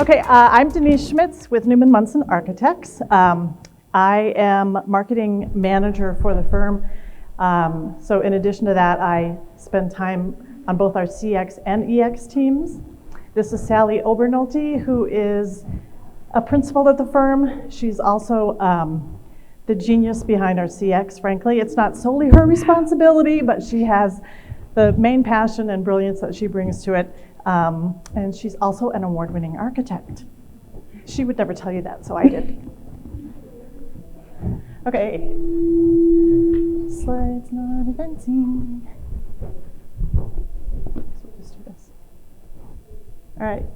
Okay, I'm Denise Schmitz with Newman Munson Architects. I am marketing manager for the firm. So in addition to that, I spend time on both our CX and EX teams. This is Sally Obernolte, who is a principal at the firm. She's also the genius behind our CX, frankly. It's not solely her responsibility, but she has the main passion and brilliance that she brings to it. And she's also an award-winning architect. She would never tell you that, so I did. Okay. Slides not advancing. So we'll just do this. All right.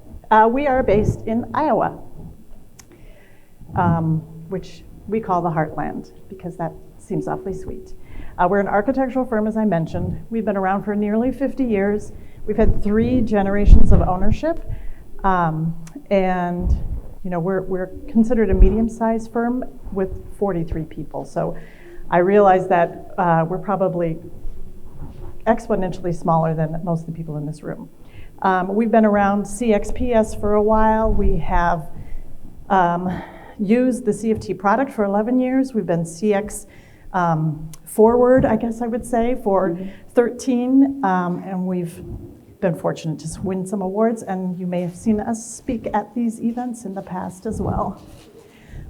We are based in Iowa, which we call the Heartland because that seems awfully sweet. We're an architectural firm, as I mentioned. We've been around for nearly 50 years. We've had 3 generations of ownership, and we're considered a medium-sized firm with 43 people. So I realize that we're probably exponentially smaller than most of the people in this room. We've been around CXps for a while. We have used the CFT product for 11 years. We've been CX forward, I guess I would say, for 13, and we've been fortunate to win some awards, and you may have seen us speak at these events in the past as well.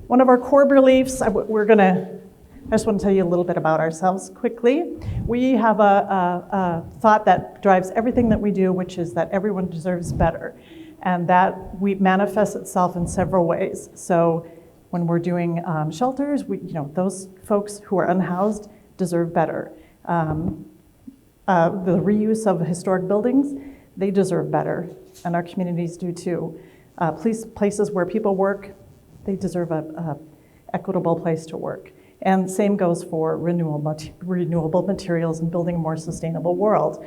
One of our core beliefs, I just want to tell you a little bit about ourselves quickly. We have a thought that drives everything that we do, which is that everyone deserves better, and that manifests itself in several ways. So when we're doing shelters, those folks who are unhoused deserve better. The reuse of historic buildings, they deserve better, and our communities do too. Places where people work, they deserve a equitable place to work. And same goes for renewable materials and building a more sustainable world.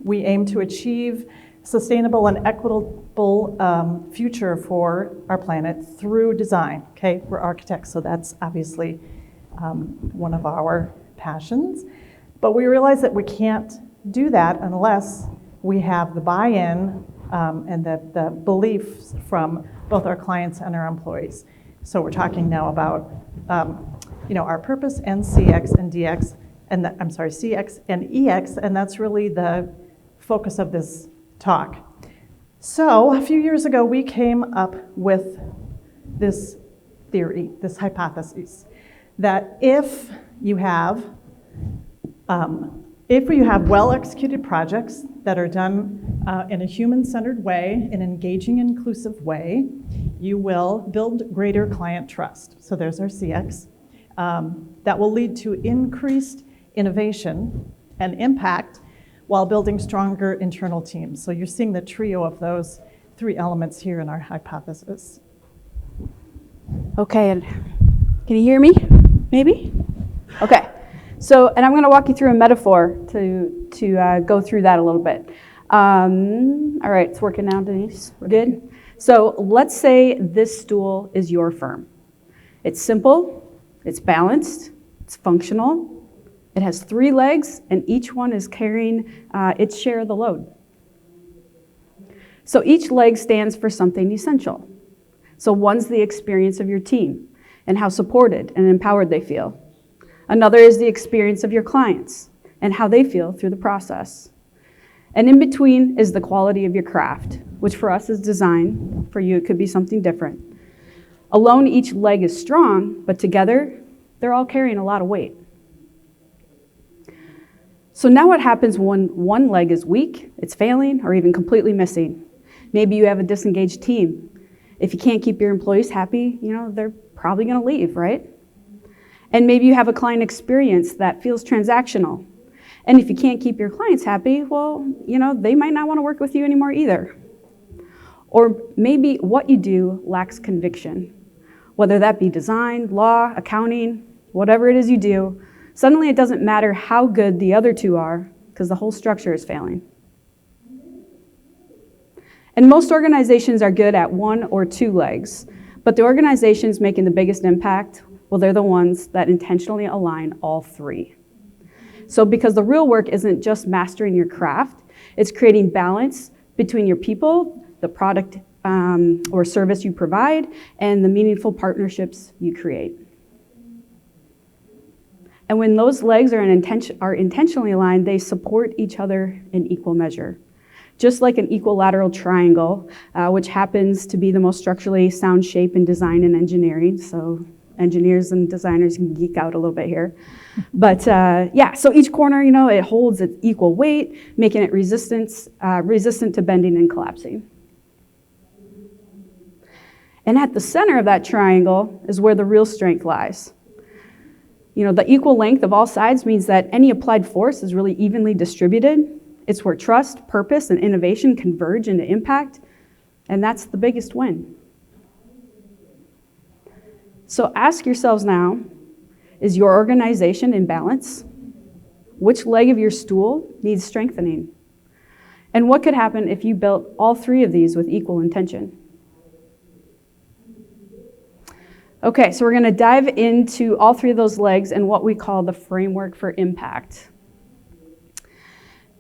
We aim to achieve sustainable and equitable future for our planet through design. Okay, we're architects, so that's obviously one of our passions. But we realize that we can't do that unless we have the buy-in and the beliefs from both our clients and our employees. So we're talking now about our purpose and CX and DX, and CX and EX, and that's really the focus of this talk. So a few years ago, we came up with this theory, this hypothesis, that if you have well-executed projects that are done in a human-centered way, an engaging, inclusive way, you will build greater client trust. So there's our CX. That will lead to increased innovation and impact while building stronger internal teams. So you're seeing the trio of those 3 elements here in our hypothesis. Okay, and can you hear me? Maybe? Okay. So, and I'm going to walk you through a metaphor to go through that a little bit. All right, it's working now, Denise. We're good? So let's say this stool is your firm. It's simple, it's balanced, it's functional, it has 3 legs, and each one is carrying its share of the load. So each leg stands for something essential. So one's the experience of your team and how supported and empowered they feel. Another is the experience of your clients and how they feel through the process. And in between is the quality of your craft, which for us is design. For you, it could be something different. Alone, each leg is strong, but together, they're all carrying a lot of weight. So now what happens when one leg is weak, it's failing, or even completely missing? Maybe you have a disengaged team. If you can't keep your employees happy, they're probably going to leave, right? And maybe you have a client experience that feels transactional. And if you can't keep your clients happy, well, they might not want to work with you anymore either. Or maybe what you do lacks conviction, whether that be design, law, accounting, whatever it is you do. Suddenly it doesn't matter how good the other 2 are because the whole structure is failing. And most organizations are good at 1 or 2 legs, but the organizations making the biggest impact, well, they're the ones that intentionally align all 3. So because the real work isn't just mastering your craft, it's creating balance between your people, the product or service you provide, and the meaningful partnerships you create. And when those legs are intentionally aligned, they support each other in equal measure. Just like an equilateral triangle, which happens to be the most structurally sound shape in design and engineering. So engineers and designers can geek out a little bit here. But yeah, so each corner, it holds its equal weight, making it resistant to bending and collapsing. And at the center of that triangle is where the real strength lies. The equal length of all sides means that any applied force is really evenly distributed. It's where trust, purpose, and innovation converge into impact, and that's the biggest win. So ask yourselves now, is your organization in balance? Which leg of your stool needs strengthening? And what could happen if you built all three of these with equal intention? Okay, so we're going to dive into all three of those legs and what we call the framework for impact.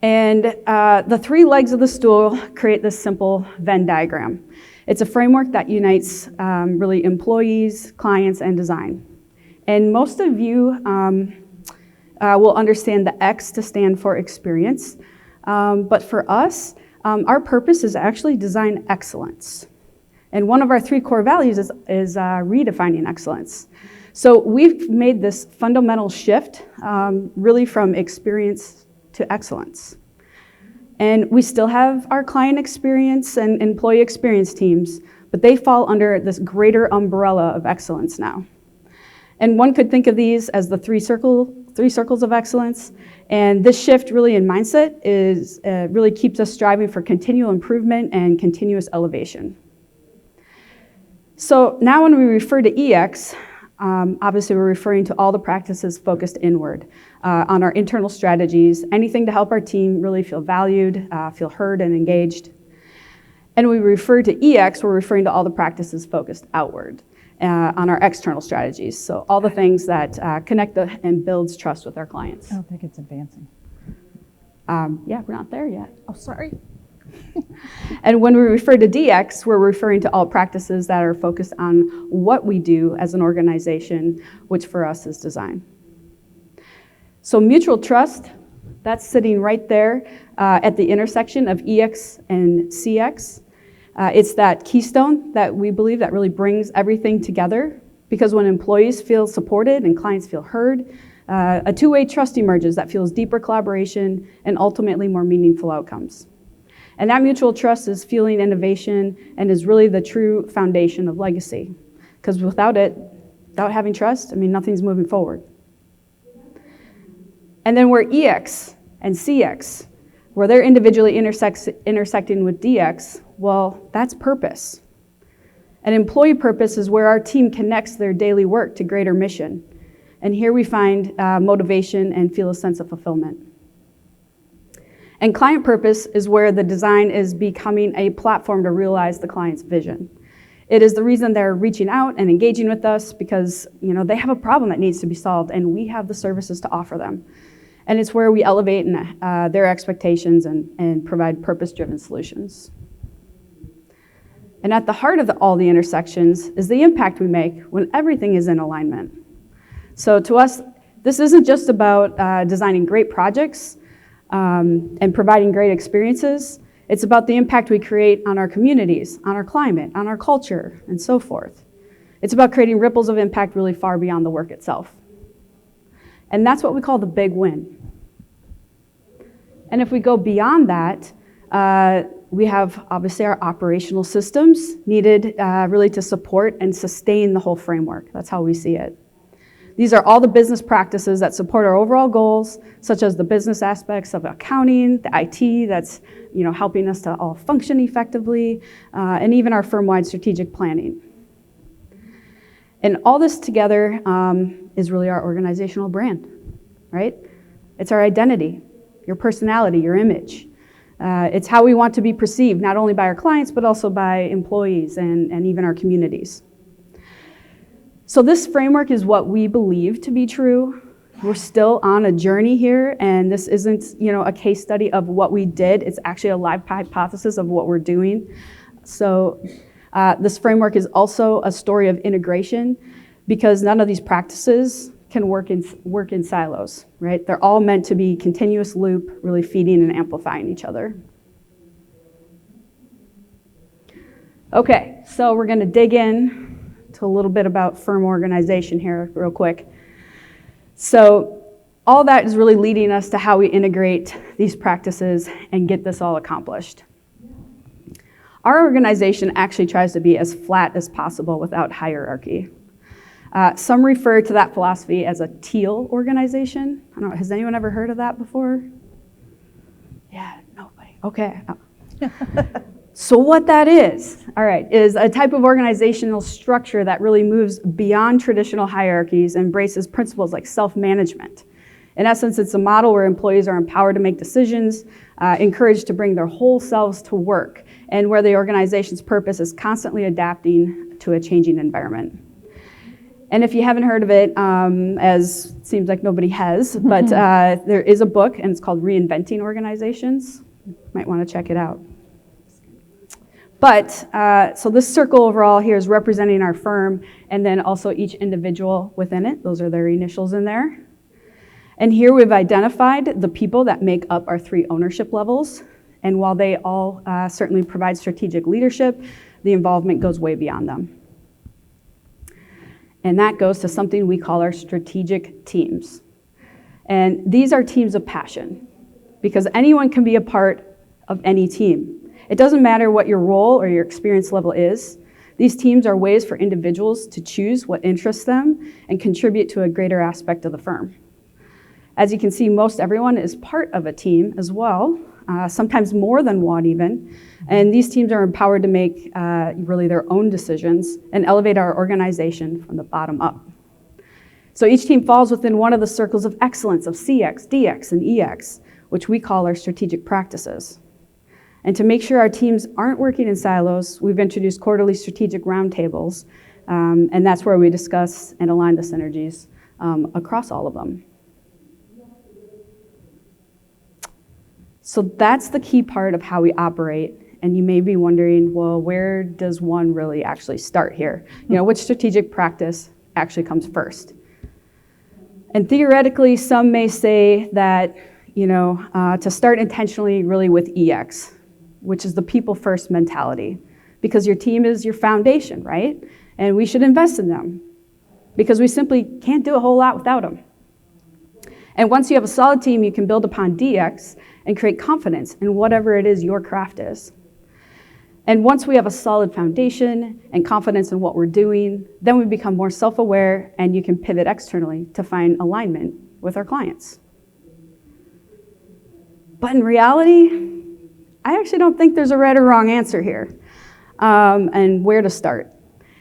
And the three legs of the stool create this simple Venn diagram. It's a framework that unites really employees, clients, and design. And most of you will understand the X to stand for experience. But for us, our purpose is actually design excellence. And one of our three core values is redefining excellence. So we've made this fundamental shift really from experience to excellence. And we still have our client experience and employee experience teams, but they fall under this greater umbrella of excellence now. And one could think of these as the three circles of excellence. And this shift really in mindset really keeps us striving for continual improvement and continuous elevation. So now when we refer to EX, obviously we're referring to all the practices focused inward on our internal strategies, anything to help our team really feel valued, feel heard and engaged. And when we refer to EX, we're referring to all the practices focused outward on our external strategies. So all the things that connect and builds trust with our clients. I don't think it's advancing. Yeah, we're not there yet. Oh, sorry. And when we refer to DX, we're referring to all practices that are focused on what we do as an organization, which for us is design. So mutual trust, that's sitting right there at the intersection of EX and CX. It's that keystone that we believe that really brings everything together, because when employees feel supported and clients feel heard, a two-way trust emerges that fuels deeper collaboration and ultimately more meaningful outcomes. And that mutual trust is fueling innovation and is really the true foundation of legacy. Because without having trust, nothing's moving forward. And then where EX and CX, where they're individually intersecting with DX, well, that's purpose. And employee purpose is where our team connects their daily work to greater mission. And here we find motivation and feel a sense of fulfillment. And client purpose is where the design is becoming a platform to realize the client's vision. It is the reason they're reaching out and engaging with us, because they have a problem that needs to be solved and we have the services to offer them. And it's where we elevate their expectations and provide purpose-driven solutions. And at the heart of all the intersections is the impact we make when everything is in alignment. So to us, this isn't just about designing great projects and providing great experiences. It's about the impact we create on our communities, on our climate, on our culture, and so forth. It's about creating ripples of impact really far beyond the work itself. And that's what we call the big win. And if we go beyond that, we have obviously our operational systems needed really to support and sustain the whole framework. That's how we see it. These are all the business practices that support our overall goals, such as the business aspects of accounting, the IT that's helping us to all function effectively, and even our firm-wide strategic planning. And all this together is really our organizational brand, right? It's our identity, your personality, your image. It's how we want to be perceived, not only by our clients, but also by employees and even our communities. So this framework is what we believe to be true. We're still on a journey here, and this isn't, a case study of what we did. It's actually a live hypothesis of what we're doing. So this framework is also a story of integration because none of these practices can work in silos, right? They're all meant to be continuous loop, really feeding and amplifying each other. Okay, so we're going to dig in to a little bit about firm organization here real quick. So all that is really leading us to how we integrate these practices and get this all accomplished. Our organization actually tries to be as flat as possible without hierarchy. Some refer to that philosophy as a teal organization. I don't know, has anyone ever heard of that before? Yeah, nobody. Okay. So what that is, all right, is a type of organizational structure that really moves beyond traditional hierarchies and embraces principles like self-management. In essence, it's a model where employees are empowered to make decisions, encouraged to bring their whole selves to work, and where the organization's purpose is constantly adapting to a changing environment. And if you haven't heard of it, as it seems like nobody has, but there is a book, and it's called Reinventing Organizations. You might want to check it out. But, so this circle overall here is representing our firm, and then also each individual within it. Those are their initials in there. And here we've identified the people that make up our 3 ownership levels. And while they all certainly provide strategic leadership, the involvement goes way beyond them. And that goes to something we call our strategic teams. And these are teams of passion, because anyone can be a part of any team. It doesn't matter what your role or your experience level is. These teams are ways for individuals to choose what interests them and contribute to a greater aspect of the firm. As you can see, most everyone is part of a team as well, sometimes more than one even. And these teams are empowered to make really their own decisions and elevate our organization from the bottom up. So each team falls within one of the circles of excellence of CX, DX, and EX, which we call our strategic practices. And to make sure our teams aren't working in silos, we've introduced quarterly strategic roundtables, and that's where we discuss and align the synergies across all of them. So that's the key part of how we operate. And you may be wondering, well, where does one really actually start here? You know, which strategic practice actually comes first? And theoretically, some may say that, you know, to start intentionally really with EX, which is the people first mentality, because your team is your foundation, right? And we should invest in them because we simply can't do a whole lot without them. And once you have a solid team, you can build upon DX and create confidence in whatever it is your craft is. And once we have a solid foundation and confidence in what we're doing, then we become more self-aware and you can pivot externally to find alignment with our clients. But in reality, I actually don't think there's a right or wrong answer here and where to start.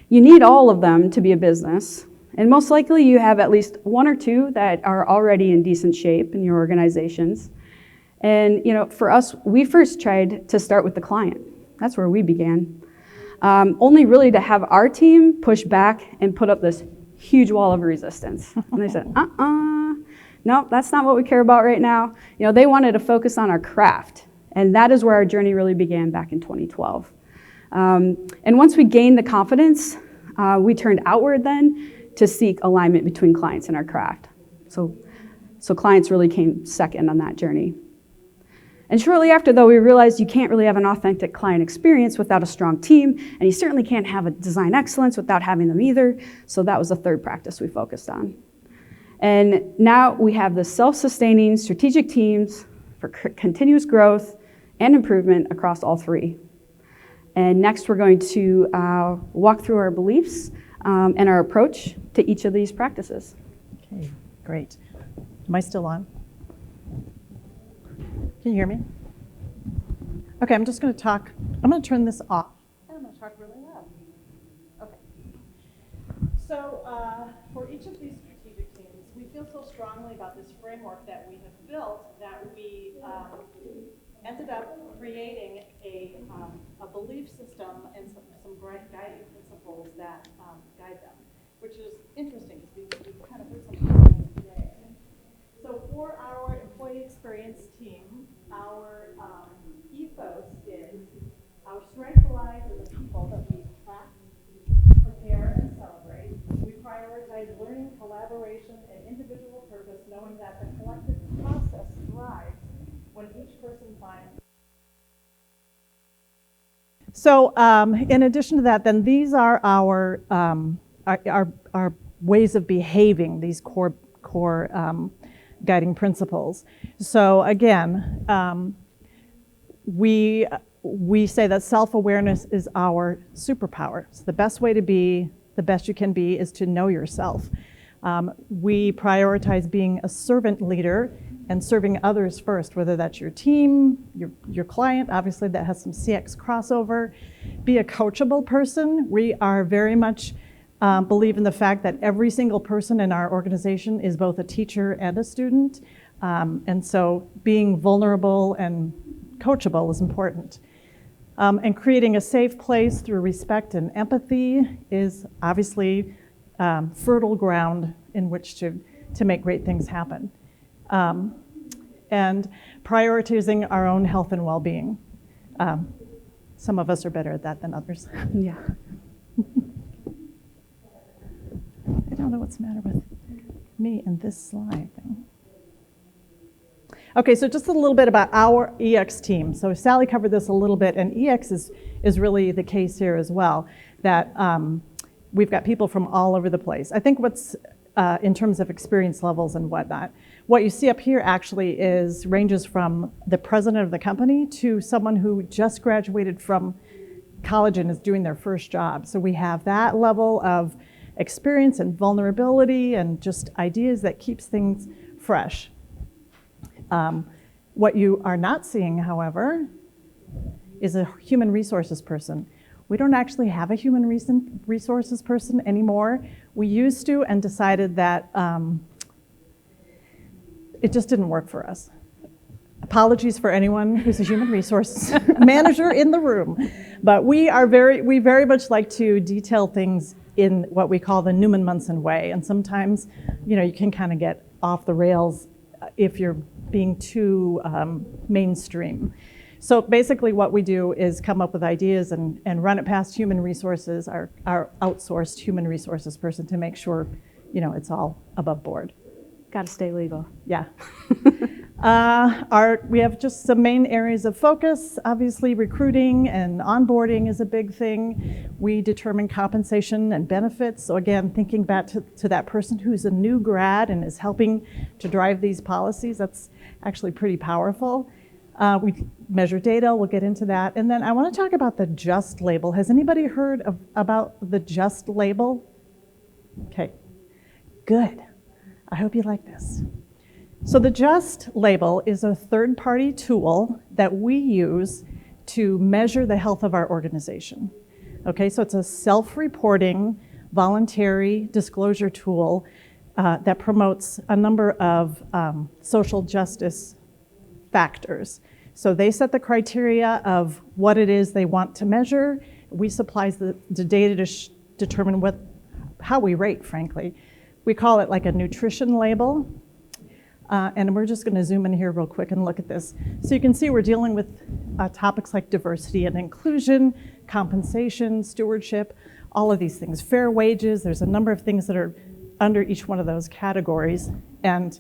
You need all of them to be a business. And most likely you have at least 1 or 2 that are already in decent shape in your organizations. And you know, for us, we first tried to start with the client. That's where we began. Only really to have our team push back and put up this huge wall of resistance. And they said, no, that's not what we care about right now. You know, they wanted to focus on our craft. And that is where our journey really began back in 2012. And once we gained the confidence, we turned outward then to seek alignment between clients and our craft. So clients really came second on that journey. And shortly after, though, we realized you can't really have an authentic client experience without a strong team, and you certainly can't have a design excellence without having them either. So that was the third practice we focused on. And now we have the self-sustaining strategic teams for continuous growth and improvement across all 3. And next, we're going to walk through our beliefs and our approach to each of these practices. Okay, great. Am I still on? Can you hear me? Okay, I'm just going to talk. I'm going to turn this off. And I'm going to talk really loud. Okay. So for each of these strategic teams, we feel so strongly about this framework that we have built that we ended up creating a belief system and some guiding principles that guide them, which is interesting because we've kind of heard some things today. So for our employee experience team, our ethos is our strength lies in the collaboration and individual purpose, knowing that the collective process thrives when each person finds. So in addition to that, then these are our ways of behaving, these core guiding principles. So again, we say that self-awareness is our superpower. So the best way to be the best you can be is to know yourself. We prioritize being a servant leader and serving others first, whether that's your team, your client, obviously that has some CX crossover. Be a coachable person. We are very much believe in the fact that every single person in our organization is both a teacher and a student. And so being vulnerable and coachable is important. And creating a safe place through respect and empathy is obviously fertile ground in which to make great things happen. And prioritizing our own health and well-being. Some of us are better at that than others. Yeah. I don't know what's the matter with me and this slide thing. Okay, so just a little bit about our EX team. So Sally covered this a little bit, and EX is really the case here as well, that we've got people from all over the place. I think what's, in terms of experience levels and whatnot, what you see up here actually ranges from the president of the company to someone who just graduated from college and is doing their first job. So we have that level of experience and vulnerability and just ideas that keeps things fresh. What you are not seeing, however, is a human resources person. We don't actually have a human resources person anymore. We used to and decided that it just didn't work for us. Apologies for anyone who's a human resources manager in the room. But we very much like to detail things in what we call the Newman-Munson way. And sometimes, you can kind of get off the rails if you're being too mainstream. So basically what we do is come up with ideas and run it past human resources, our outsourced human resources person, to make sure, it's all above board. Got to stay legal. Yeah. We have just some main areas of focus. Obviously, recruiting and onboarding is a big thing. We determine compensation and benefits. So again, thinking back to that person who's a new grad and is helping to drive these policies, that's actually pretty powerful. We measure data, we'll get into that. And then I want to talk about the JUST label. Has anybody heard about the JUST label? Okay, good. I hope you like this. So the JUST label is a third-party tool that we use to measure the health of our organization. Okay, so it's a self-reporting, voluntary disclosure tool that promotes a number of social justice factors. So they set the criteria of what it is they want to measure. We supply the data to determine how we rate, frankly. We call it like a nutrition label. And we're just going to zoom in here real quick and look at this. So you can see we're dealing with topics like diversity and inclusion, compensation, stewardship, all of these things. Fair wages, there's a number of things that are under each one of those categories. And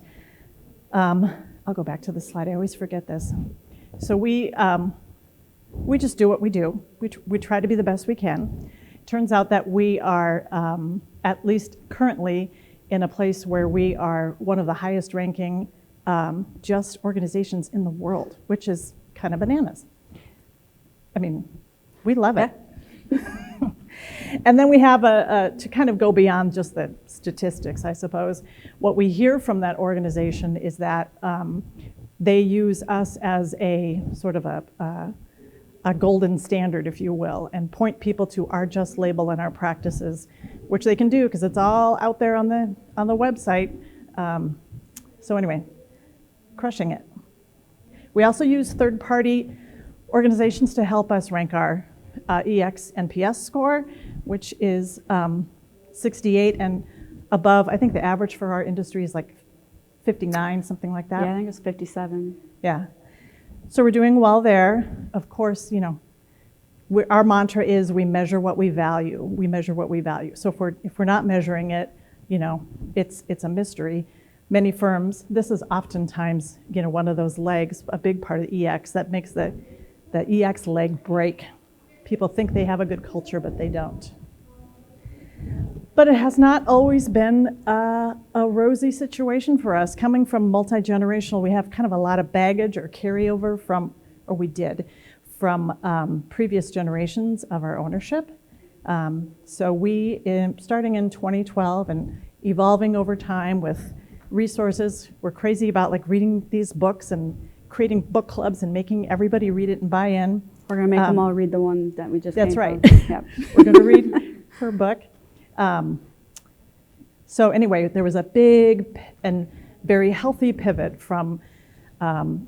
I'll go back to the slide, I always forget this. So we just do what we do. We try to be the best we can. Turns out that we are, at least currently, in a place where we are one of the highest ranking JUST organizations in the world, which is kind of bananas. I mean, we love it. And then we have to kind of go beyond just the statistics, I suppose. What we hear from that organization is that they use us as a sort of a golden standard, if you will, and point people to our JUST label and our practices, which they can do because it's all out there on the website. So anyway, crushing it. We also use third-party organizations to help us rank our EX NPS score, which is 68 and above. I think the average for our industry is like 59, something like that. Yeah, I think it's 57. Yeah. So we're doing well there. Of course, our mantra is we measure what we value. We measure what we value. So if we're not measuring it, it's a mystery. Many firms, this is oftentimes, one of those legs, a big part of EX that makes the EX leg break. People think they have a good culture, but they don't. But it has not always been a rosy situation for us. Coming from multi-generational, we have kind of a lot of baggage or carryover from previous generations of our ownership. So we, starting in 2012 and evolving over time with resources, we're crazy about like reading these books and creating book clubs and making everybody read it and buy in. We're going to make them all read the one that we just That's came right. from. Yep. We're going to read her book. So anyway, there was a big and very healthy pivot from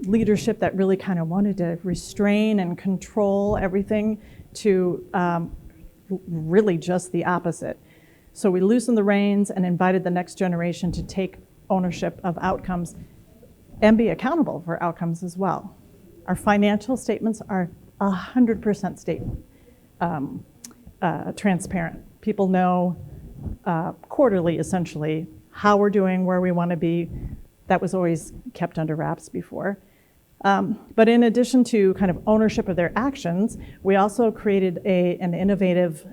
leadership that really kind of wanted to restrain and control everything to really just the opposite. So we loosened the reins and invited the next generation to take ownership of outcomes and be accountable for outcomes as well. Our financial statements are 100% transparent. People know quarterly, essentially, how we're doing, where we want to be. That was always kept under wraps before. But in addition to kind of ownership of their actions, we also created an innovative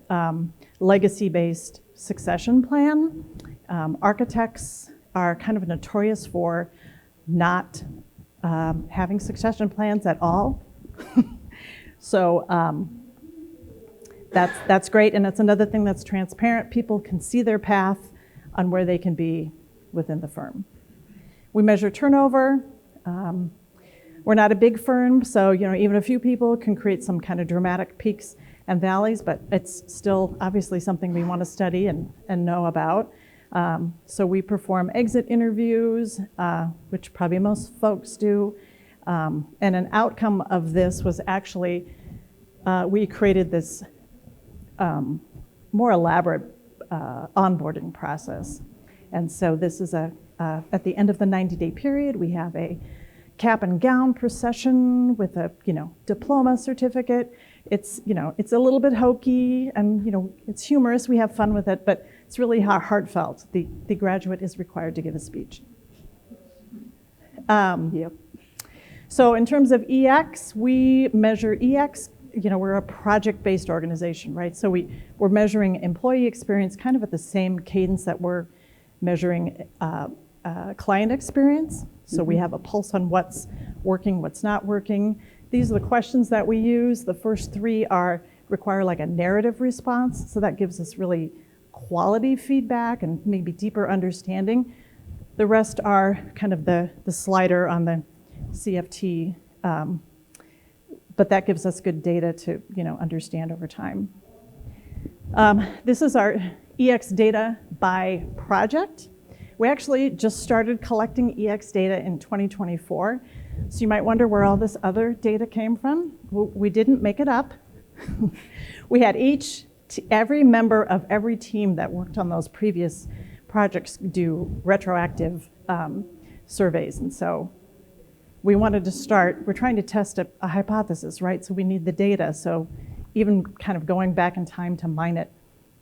legacy-based succession plan. Architects are kind of notorious for not having succession plans at all. So that's great, and it's another thing that's transparent. People can see their path on where they can be within the firm. We measure turnover. We're not a big firm, so even a few people can create some kind of dramatic peaks and valleys, but it's still obviously something we want to study and know about. So we perform exit interviews, which probably most folks do. And an outcome of this was actually, we created this more elaborate onboarding process. And so this is at the end of the 90-day period, we have a cap and gown procession with a diploma certificate. It's a little bit hokey and it's humorous. We have fun with it, but it's really heartfelt. The graduate is required to give a speech. Yep. So in terms of EX, we measure EX. We're a project-based organization, right? So we're measuring employee experience kind of at the same cadence that we're measuring client experience. So we have a pulse on what's working, what's not working. These are the questions that we use. The first three require like a narrative response. So that gives us really quality feedback and maybe deeper understanding. The rest are kind of the slider on the CFT, but that gives us good data to understand over time. This is our EX data by project. We actually just started collecting EX data in 2024. So you might wonder where all this other data came from. We didn't make it up. We had every member of every team that worked on those previous projects do retroactive surveys. And so we wanted to we're trying to test a hypothesis, right? So we need the data. So even kind of going back in time to mine it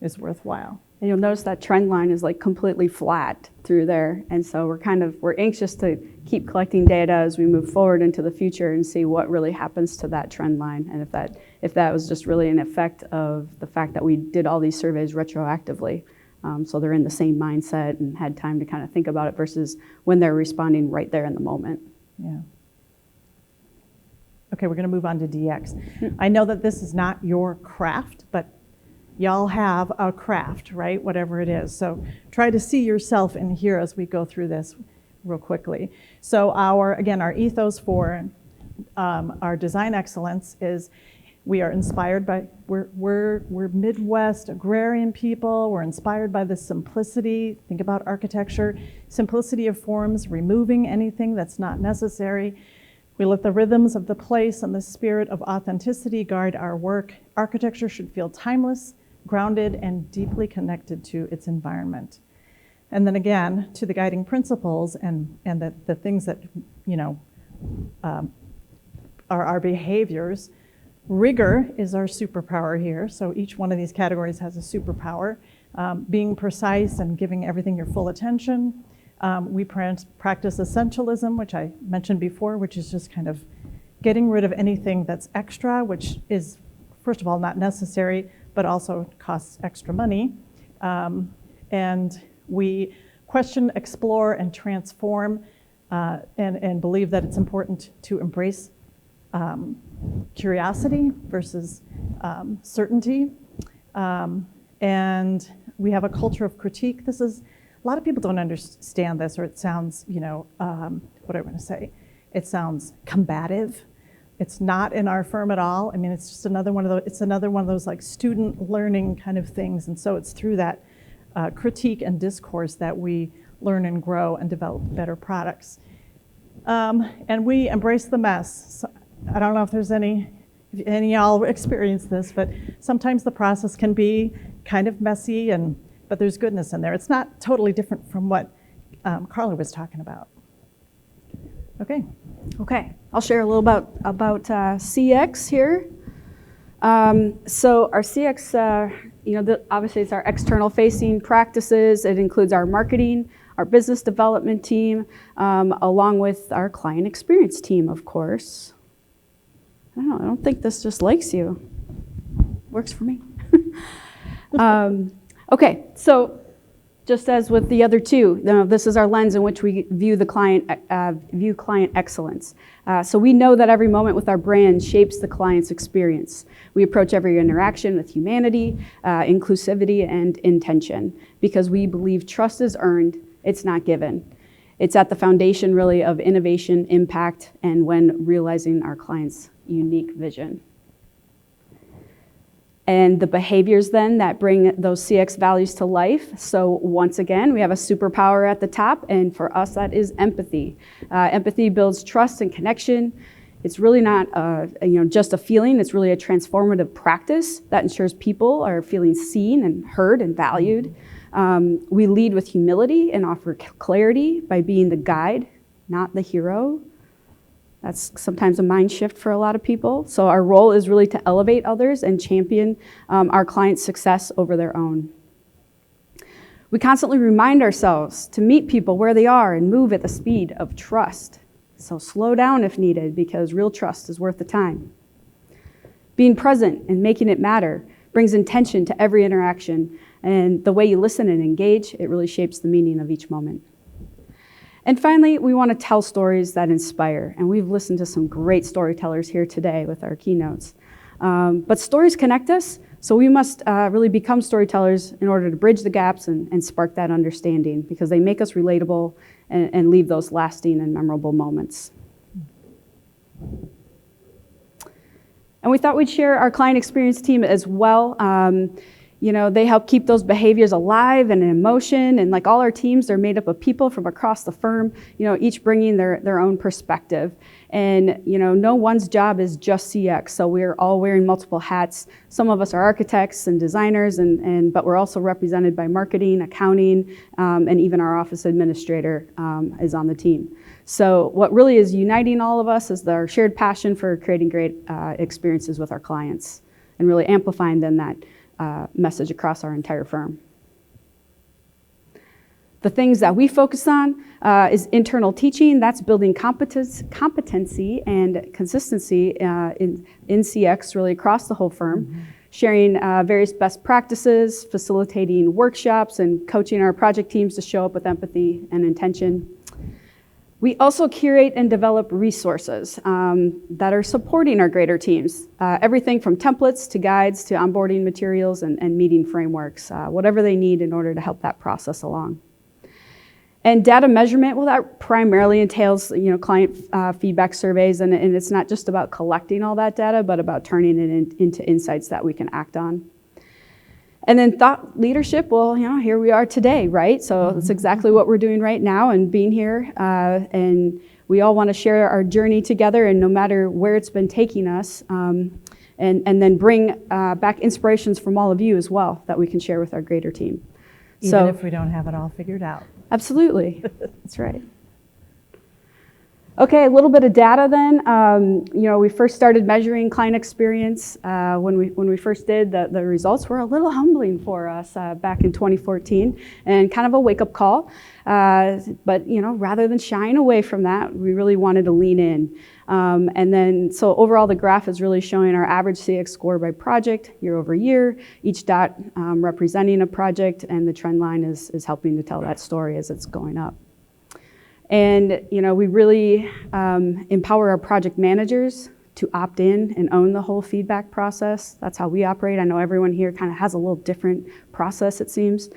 is worthwhile. And you'll notice that trend line is like completely flat through there. And so we're anxious to keep collecting data as we move forward into the future and see what really happens to that trend line. And if that was just really an effect of the fact that we did all these surveys retroactively. So they're in the same mindset and had time to kind of think about it versus when they're responding right there in the moment. Yeah. Okay, we're going to move on to DX. I know that this is not your craft, but y'all have a craft, right? Whatever it is. So try to see yourself in here as we go through this real quickly. So our ethos for our design excellence is we are inspired by, we're Midwest agrarian people. We're inspired by the simplicity. Think about architecture, simplicity of forms, removing anything that's not necessary. We let the rhythms of the place and the spirit of authenticity guide our work. Architecture should feel timeless, grounded, and deeply connected to its environment. And then again, to the guiding principles and the things that, are our behaviors. Rigor is our superpower here. So each one of these categories has a superpower. being precise and giving everything your full attention. We practice essentialism, which I mentioned before, which is just kind of getting rid of anything that's extra, which is, first of all, not necessary, but also costs extra money. And we question, explore, and transform, and believe that it's important to embrace curiosity versus certainty. And we have a culture of critique. A lot of people don't understand this, or it sounds, what do I want to say? It sounds combative. It's not in our firm at all. I mean, it's just another one of those like student learning kind of things. And so it's through that critique and discourse that we learn and grow and develop better products. And we embrace the mess. So I don't know if there's any of y'all experience this, but sometimes the process can be kind of messy, but there's goodness in there. It's not totally different from what Carla was talking about. Okay. Okay, I'll share a little about CX here. So our CX, obviously it's our external facing practices. It includes our marketing, our business development team, along with our client experience team, of course. I don't think this just likes you. Works for me. Okay, so just as with the other two, this is our lens in which we view the client excellence. So we know that every moment with our brand shapes the client's experience. We approach every interaction with humanity, inclusivity, and intention, because we believe trust is earned, it's not given. It's at the foundation, really, of innovation, impact, and when realizing our client's unique vision. And the behaviors then that bring those CX values to life. So once again, we have a superpower at the top, and for us that is empathy. Empathy builds trust and connection. It's really not just a feeling, it's really a transformative practice that ensures people are feeling seen and heard and valued. We lead with humility and offer clarity by being the guide, not the hero. That's sometimes a mind shift for a lot of people. So our role is really to elevate others and champion our clients' success over their own. We constantly remind ourselves to meet people where they are and move at the speed of trust. So slow down if needed, because real trust is worth the time. Being present and making it matter brings intention to every interaction, and the way you listen and engage, it really shapes the meaning of each moment. And finally, we want to tell stories that inspire. And we've listened to some great storytellers here today with our keynotes. But stories connect us, so we must really become storytellers in order to bridge the gaps and spark that understanding, because they make us relatable and leave those lasting and memorable moments. And we thought we'd share our client experience team as well. They help keep those behaviors alive and in motion. And like all our teams, they're made up of people from across the firm, each bringing their own perspective. And, no one's job is just CX. So we're all wearing multiple hats. Some of us are architects and designers, but we're also represented by marketing, accounting, and even our office administrator is on the team. So what really is uniting all of us is our shared passion for creating great experiences with our clients and really amplifying then that message across our entire firm. The things that we focus on is internal teaching. That's building competency and consistency in CX really across the whole firm. Mm-hmm. Sharing various best practices, facilitating workshops, and coaching our project teams to show up with empathy and intention. We also curate and develop resources that are supporting our greater teams. Everything from templates to guides to onboarding materials and meeting frameworks, whatever they need in order to help that process along. And data measurement, well, that primarily entails client feedback surveys, and it's not just about collecting all that data, but about turning it into insights that we can act on. And then thought leadership, well, here we are today, right? So that's exactly what we're doing right now and being here. And we all want to share our journey together, and no matter where it's been taking us, and then bring back inspirations from all of you as well that we can share with our greater team. Even if we don't have it all figured out. Absolutely, that's right. Okay, a little bit of data then. We first started measuring client experience when we first did. The results were a little humbling for us back in 2014, and kind of a wake-up call. But rather than shying away from that, we really wanted to lean in. So overall, the graph is really showing our average CX score by project year over year. Each dot representing a project, and the trend line is helping to tell that story as it's going up. And we really empower our project managers to opt in and own the whole feedback process. That's how we operate. I know everyone here kind of has a little different process, it seems.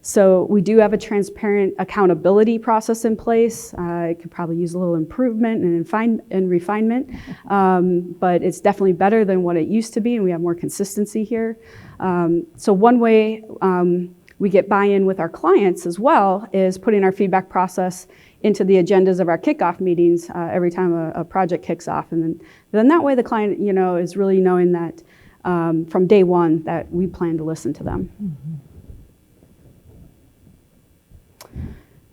So we do have a transparent accountability process in place. It could probably use a little improvement and refinement, but it's definitely better than what it used to be, and we have more consistency here. So one way we get buy-in with our clients as well is putting our feedback process into the agendas of our kickoff meetings every time a project kicks off. And then that way the client, is really knowing that from day one that we plan to listen to them. Mm-hmm.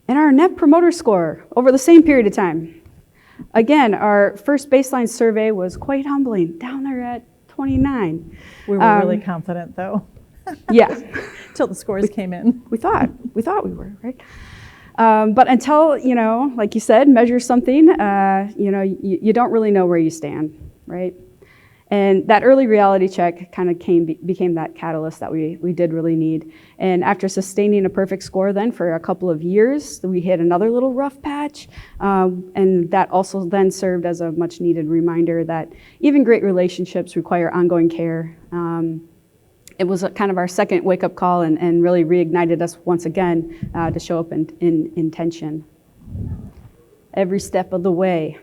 And our Net Promoter Score over the same period of time. Again, our first baseline survey was quite humbling, down there at 29. We were really confident though. Yeah. Till the scores came in. We thought we were, right? But until, like you said, measure something, you don't really know where you stand, right? And that early reality check kind of became that catalyst that we did really need. And after sustaining a perfect score then for a couple of years, we hit another little rough patch. And that also then served as a much needed reminder that even great relationships require ongoing care. It was kind of our second wake-up call and really reignited us once again to show up in intention. Every step of the way.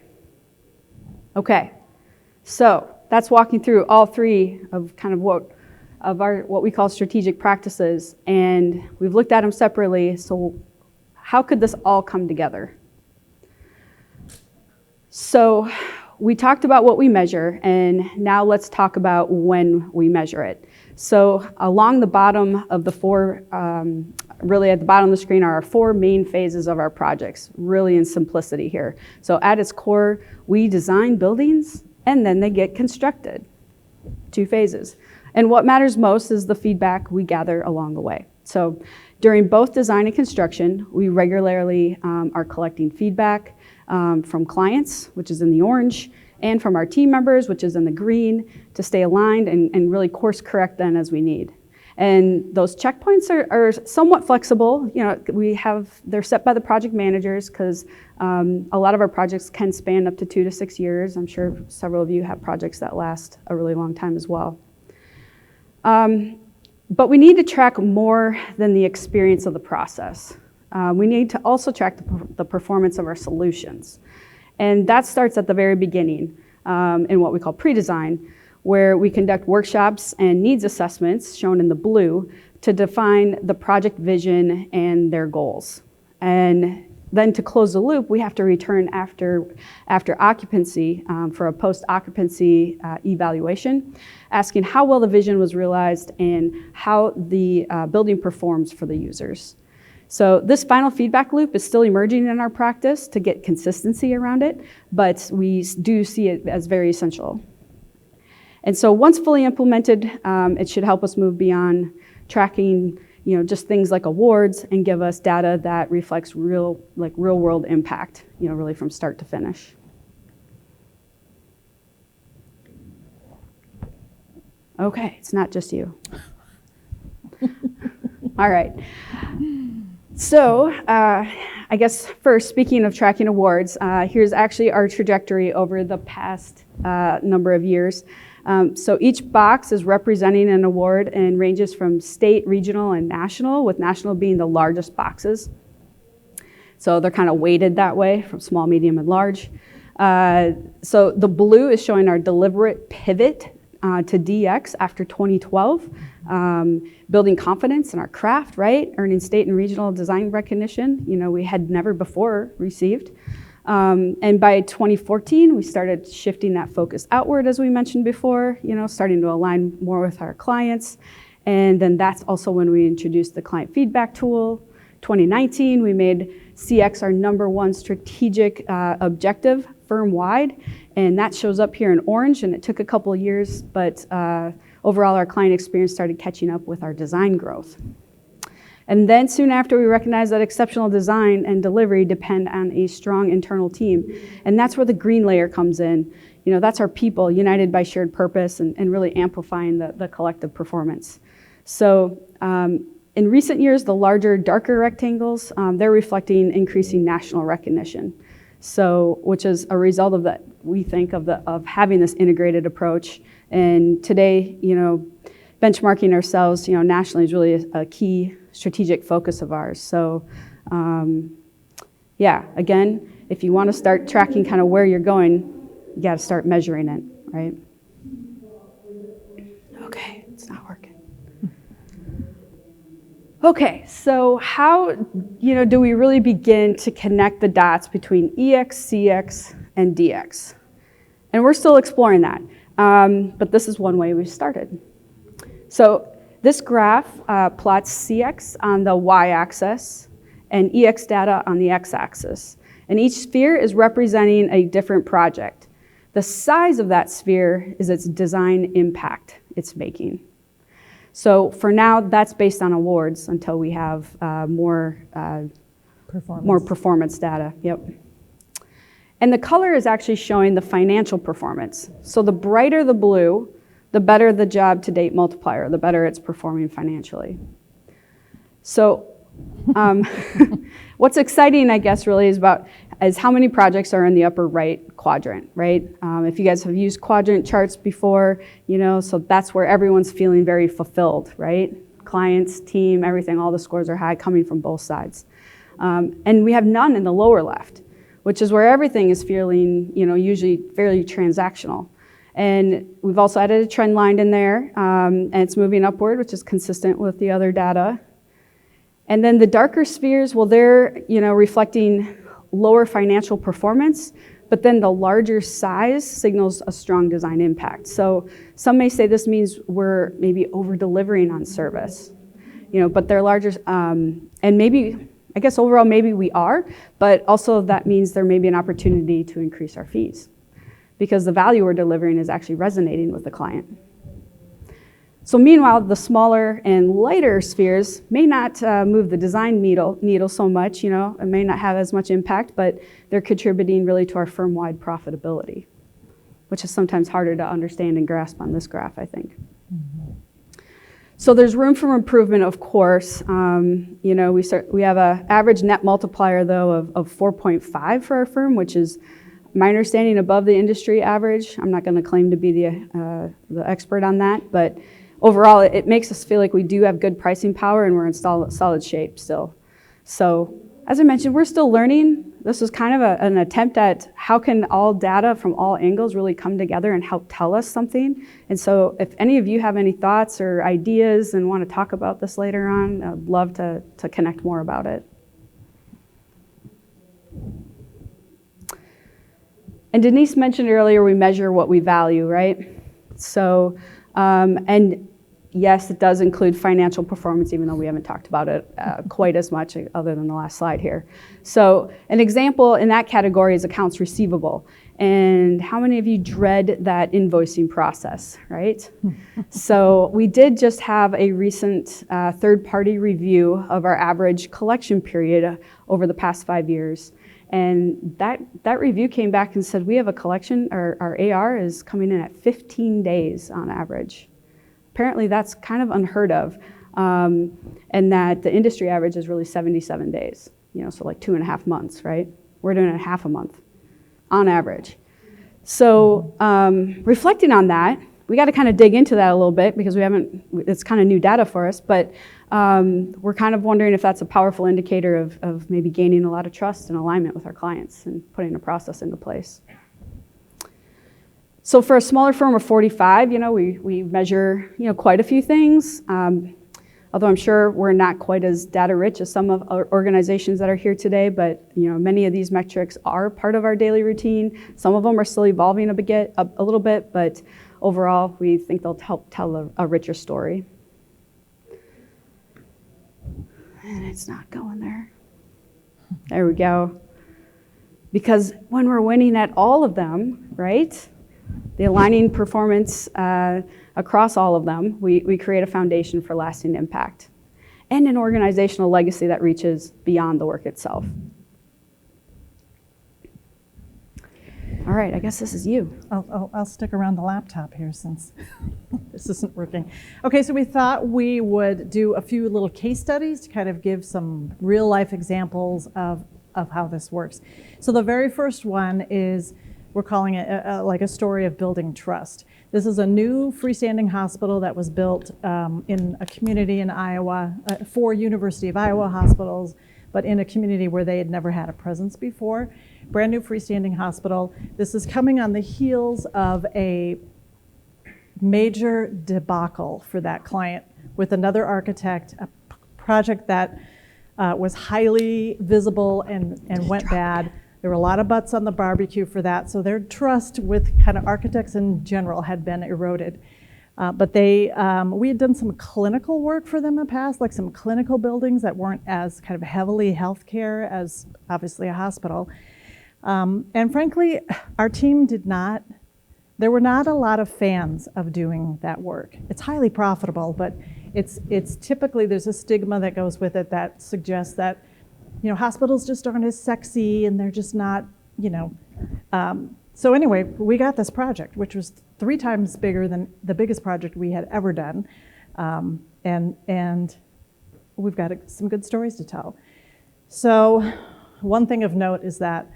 Okay, so that's walking through all three of kind of what we call strategic practices, and we've looked at them separately. So how could this all come together? So we talked about what we measure, and now let's talk about when we measure it. So along the bottom of the four, really at the bottom of the screen are our four main phases of our projects, really in simplicity here. So at its core, we design buildings and then they get constructed. 2 phases. And what matters most is the feedback we gather along the way. So during both design and construction, we regularly are collecting feedback from clients, which is in the orange, and from our team members, which is in the green, to stay aligned and really course correct then as we need. And those checkpoints are somewhat flexible. They're set by the project managers because a lot of our projects can span up to 2 to 6 years. I'm sure several of you have projects that last a really long time as well. But we need to track more than the experience of the process. We need to also track the performance of our solutions. And that starts at the very beginning in what we call pre-design, where we conduct workshops and needs assessments, shown in the blue, to define the project vision and their goals. And then to close the loop, we have to return after occupancy for a post-occupancy evaluation, asking how well the vision was realized and how the building performs for the users. So this final feedback loop is still emerging in our practice to get consistency around it, but we do see it as very essential. And so once fully implemented, it should help us move beyond tracking, just things like awards and give us data that reflects real world impact, really from start to finish. Okay, it's not just you. All right. So I guess first, speaking of tracking awards, here's actually our trajectory over the past number of years. So each box is representing an award and ranges from state, regional, and national, with national being the largest boxes. So they're kind of weighted that way from small, medium, and large. So the blue is showing our deliberate pivot to DX after 2012, building confidence in our craft, right? Earning state and regional design recognition, we had never before received. And by 2014, we started shifting that focus outward, as we mentioned before, starting to align more with our clients. And then that's also when we introduced the client feedback tool. 2019, we made CX our number one strategic objective firm-wide, and that shows up here in orange, and it took a couple of years, but overall our client experience started catching up with our design growth. And then soon after, we recognized that exceptional design and delivery depend on a strong internal team. And that's where the green layer comes in. You know, that's our people united by shared purpose and really amplifying the collective performance. So in recent years, the larger, darker rectangles, they're reflecting increasing national recognition. So, which is a result of that, we think, of having this integrated approach. And today, you know, benchmarking ourselves, you know, nationally is really a key strategic focus of ours. So, yeah, again, if you want to start tracking kind of where you're going, you got to start measuring it, right? Okay, it's not working. Okay, so how, you know, do we really begin to connect the dots between EX, CX, and DX? And we're still exploring that, but this is one way we started. So this graph plots CX on the y-axis and EX data on the x-axis. And each sphere is representing a different project. The size of that sphere is its design impact it's making. So for now, that's based on awards until we have more performance data. Yep. And the color is actually showing the financial performance. So the brighter the blue, the better the job to date multiplier, the better it's performing financially. So what's exciting, I guess, really is how many projects are in the upper right quadrant, right? If you guys have used quadrant charts before, you know, so that's where everyone's feeling very fulfilled, right? Clients, team, everything, all the scores are high coming from both sides. And we have none in the lower left, which is where everything is feeling, you know, usually fairly transactional. And we've also added a trend line in there, and it's moving upward, which is consistent with the other data. And then the darker spheres, well, they're, you know, reflecting lower financial performance, but then the larger size signals a strong design impact. So some may say this means we're maybe over-delivering on service, you know, but they're larger, and maybe, I guess overall maybe we are, but also that means there may be an opportunity to increase our fees because the value we're delivering is actually resonating with the client. So meanwhile, the smaller and lighter spheres may not move the design needle so much, you know, it may not have as much impact, but they're contributing really to our firm-wide profitability, which is sometimes harder to understand and grasp on this graph, I think. Mm-hmm. So there's room for improvement, of course. You know, we have an average net multiplier, though, of 4.5 for our firm, which is, my understanding, above the industry average. I'm not going to claim to be the expert on that, but overall, it makes us feel like we do have good pricing power and we're in solid shape still. So as I mentioned, we're still learning. This was kind of an attempt at how can all data from all angles really come together and help tell us something. And so if any of you have any thoughts or ideas and want to talk about this later on, I'd love to connect more about it. And Denise mentioned earlier we measure what we value, right? So, and yes, it does include financial performance, even though we haven't talked about it quite as much other than the last slide here. So an example in that category is accounts receivable. And how many of you dread that invoicing process, right? So we did just have a recent third-party review of our average collection period over the past 5 years. And that review came back and said we have a collection, our AR is coming in at 15 days on average. Apparently that's kind of unheard of, and that the industry average is really 77 days, you know, so like 2.5 months, right? We're doing it half a month on average. So reflecting on that, we got to kind of dig into that a little bit because it's kind of new data for us, but we're kind of wondering if that's a powerful indicator of maybe gaining a lot of trust and alignment with our clients and putting a process into place. So for a smaller firm of 45, you know, we measure, you know, quite a few things. Although I'm sure we're not quite as data rich as some of our organizations that are here today, but you know, many of these metrics are part of our daily routine. Some of them are still evolving a little bit, but overall, we think they'll help tell a richer story. And it's not going there. There we go. Because when we're winning at all of them, right, the aligning performance across all of them, we create a foundation for lasting impact and an organizational legacy that reaches beyond the work itself. All right, I guess this is you. I'll stick around the laptop here since this isn't working. Okay, so we thought we would do a few little case studies to kind of give some real life examples of how this works. So the very first one is, we're calling it like a story of building trust. This is a new freestanding hospital that was built in a community in Iowa, 4 University of Iowa hospitals, but in a community where they had never had a presence before. Brand new freestanding hospital. This is coming on the heels of a major debacle for that client with another architect, a project that was highly visible and went bad. There were a lot of butts on the barbecue for that, so their trust with kind of architects in general had been eroded. But we had done some clinical work for them in the past, like some clinical buildings that weren't as kind of heavily healthcare as obviously a hospital. And frankly, our team there were not a lot of fans of doing that work. It's highly profitable, but it's typically, there's a stigma that goes with it that suggests that, hospitals just aren't as sexy and they're just not, So anyway, we got this project, which was 3 times bigger than the biggest project we had ever done. And we've got some good stories to tell. So one thing of note is that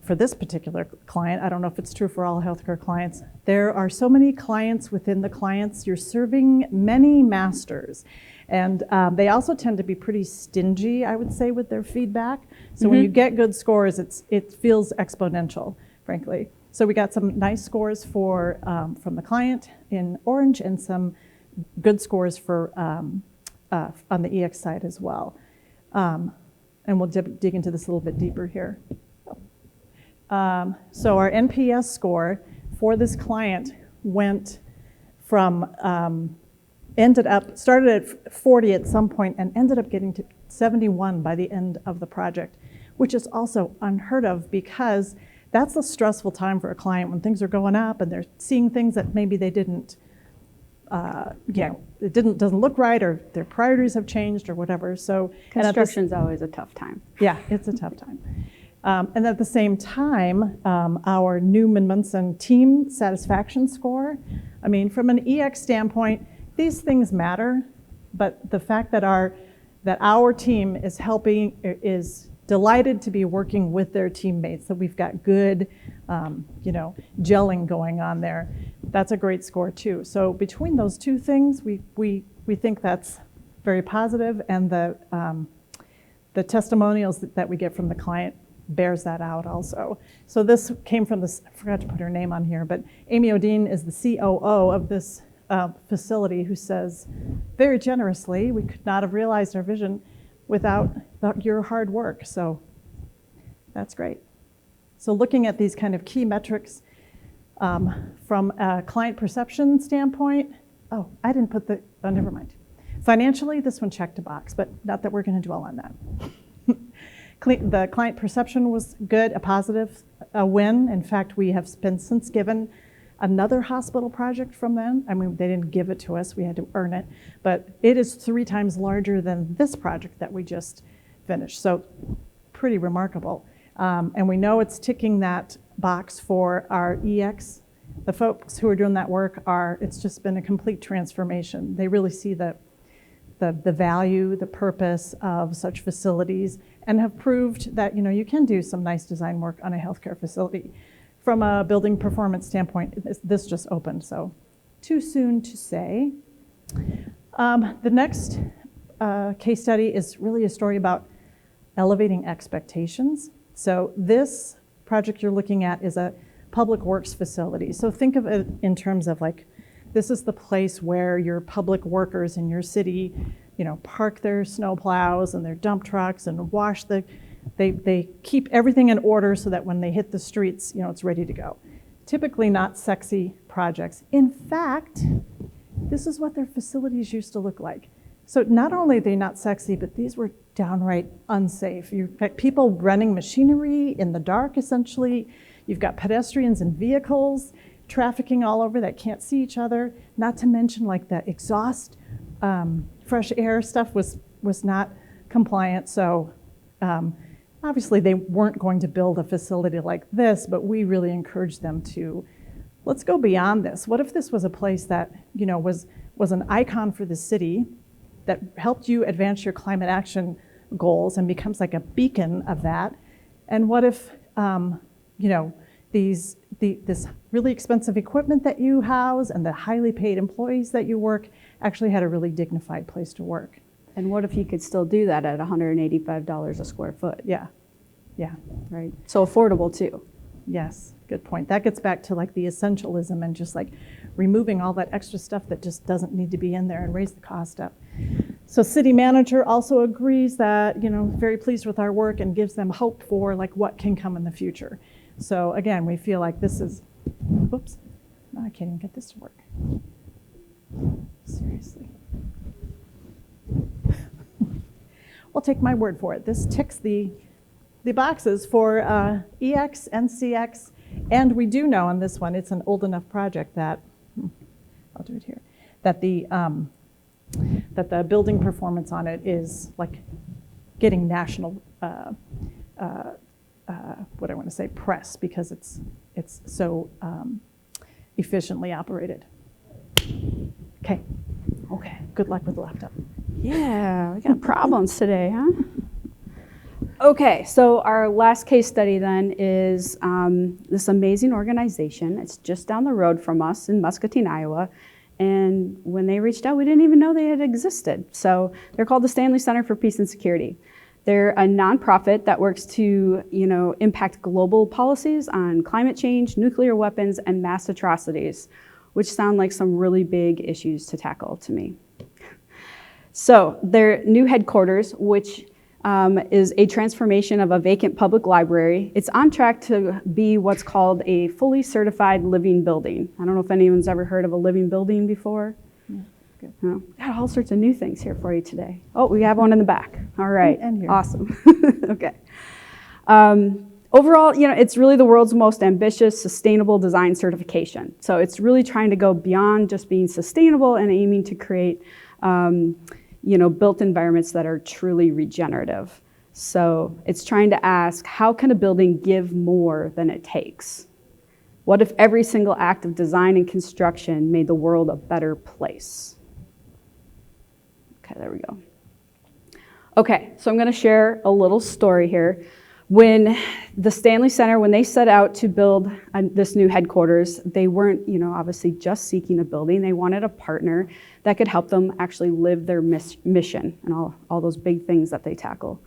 for this particular client, I don't know if it's true for all healthcare clients, there are so many clients within the clients. You're serving many masters. And they also tend to be pretty stingy, I would say, with their feedback. So when you get good scores, it feels exponential, frankly. So we got some nice scores from the client in orange and some good scores for on the EX side as well. And we'll dig into this a little bit deeper here. So our NPS score for this client went from, started at 40 at some point and ended up getting to 71 by the end of the project, which is also unheard of because that's a stressful time for a client when things are going up and they're seeing things that maybe they didn't, it doesn't look right, or their priorities have changed or whatever. So Construction's always a tough time. Yeah, it's a tough time. And at the same time, our Newman Munson team satisfaction score, I mean, from an EX standpoint, these things matter, but the fact that our team is delighted to be working with their teammates, that we've got good, gelling going on there, that's a great score too. So between those two things, we think that's very positive, and the testimonials that we get from the client bears that out also. So this came from this, I forgot to put her name on here, but Amy Odine is the COO of this facility, who says very generously, we could not have realized our vision without your hard work. So that's great. So looking at these kind of key metrics from a client perception standpoint, never mind. Financially, this one checked a box, but not that we're going to dwell on that. The client perception was good, a positive, a win. In fact, we have been since given another hospital project from them. I mean, they didn't give it to us, we had to earn it, but it is 3 times larger than this project that we just finished. So pretty remarkable. And we know it's ticking that box for our EX. The folks who are doing that work it's just been a complete transformation. They really see the value, the purpose of such facilities, and have proved that you can do some nice design work on a healthcare facility. From a building performance standpoint, this just opened, so too soon to say. The next case study is really a story about elevating expectations. So this project you're looking at is a public works facility. So think of it in terms of this is the place where your public workers in your city, park their snow plows and their dump trucks and wash they keep everything in order so that when they hit the streets, it's ready to go. Typically not sexy projects. In fact, this is what their facilities used to look like. So not only are they not sexy, but these were downright unsafe. You've got people running machinery in the dark, essentially. You've got pedestrians and vehicles trafficking all over that can't see each other. Not to mention like the exhaust, fresh air stuff was not compliant. So obviously they weren't going to build a facility like this, but we really encouraged them to, let's go beyond this. What if this was a place that, you know, was an icon for the city, that helped you advance your climate action goals and becomes like a beacon of that? And what if, you know, this really expensive equipment that you house and the highly paid employees that you work actually had a really dignified place to work? And what if you could still do that at $185 a square foot? Yeah, Right. So affordable too. yes, good point. That gets back to like the essentialism and just like removing all that extra stuff that just doesn't need to be in there and raise the cost up. So city manager also agrees that, you know, very pleased with our work and gives them hope for like what can come in the future. So again, we feel like this is, whoops, no, I can't even get this to work. Seriously. Well, take my word for it. This ticks the boxes for EX and CX. And we do know on this one, it's an old enough project that, I'll do it here, that the building performance on it is like getting national, what I want to say, press, because it's so efficiently operated. Okay, good luck with the laptop. Yeah, we got problems today, huh? Okay, so our last case study then is this amazing organization. It's just down the road from us in Muscatine, Iowa. And when they reached out, we didn't even know they had existed. So they're called the Stanley Center for Peace and Security. They're a nonprofit that works to, you know, impact global policies on climate change, nuclear weapons, and mass atrocities, which sound like some really big issues to tackle to me. So their new headquarters, which is a transformation of a vacant public library. It's on track to be what's called a fully certified living building. I don't know if anyone's ever heard of a living building before. Yeah, good. No. Got all sorts of new things here for you today. Oh, we have one in the back. All right, and here. Awesome. Okay. Overall, you know, it's really the world's most ambitious sustainable design certification. So it's really trying to go beyond just being sustainable and aiming to create you know, built environments that are truly regenerative. So it's trying to ask, how can a building give more than it takes? What if every single act of design and construction made the world a better place? Okay, there we go. Okay, so I'm gonna share a little story here. When the Stanley Center, when they set out to build this new headquarters, they weren't, you know, obviously just seeking a building. They wanted a partner that could help them actually live their mission and all those big things that they tackle.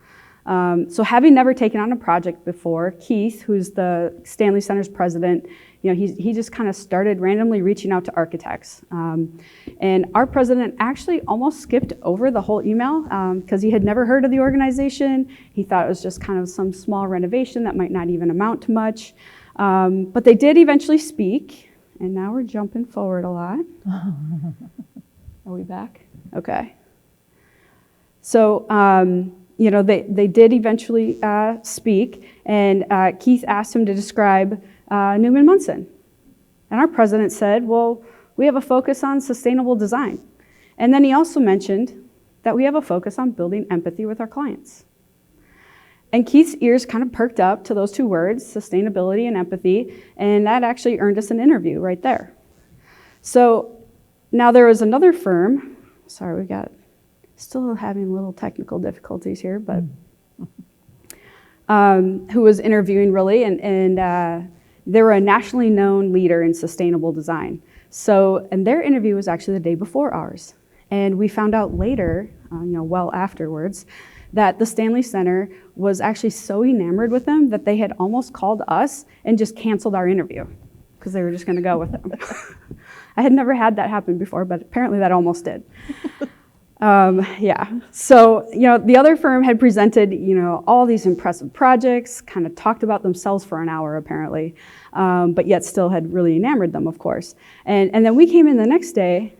So having never taken on a project before, Keith, who's the Stanley Center's president, you know, he just kind of started randomly reaching out to architects. And our president actually almost skipped over the whole email because he had never heard of the organization. He thought it was just kind of some small renovation that might not even amount to much. But they did eventually speak, and now we're jumping forward a lot. Are we back? Okay. So, you know, they did eventually speak, and Keith asked him to describe Newman Munson. And our president said, well, we have a focus on sustainable design. And then he also mentioned that we have a focus on building empathy with our clients. And Keith's ears kind of perked up to those two words, sustainability and empathy, and that actually earned us an interview right there. So now there was another firm, sorry, we got still having little technical difficulties here, but who was interviewing really, and they were a nationally known leader in sustainable design. So, and their interview was actually the day before ours. And we found out later, you know, well afterwards, that the Stanley Center was actually so enamored with them that they had almost called us and just canceled our interview because they were just gonna go with them. I had never had that happen before, but apparently that almost did. Yeah, so, you know, the other firm had presented, you know, all these impressive projects, kind of talked about themselves for an hour apparently, but yet still had really enamored them, of course. And then we came in the next day,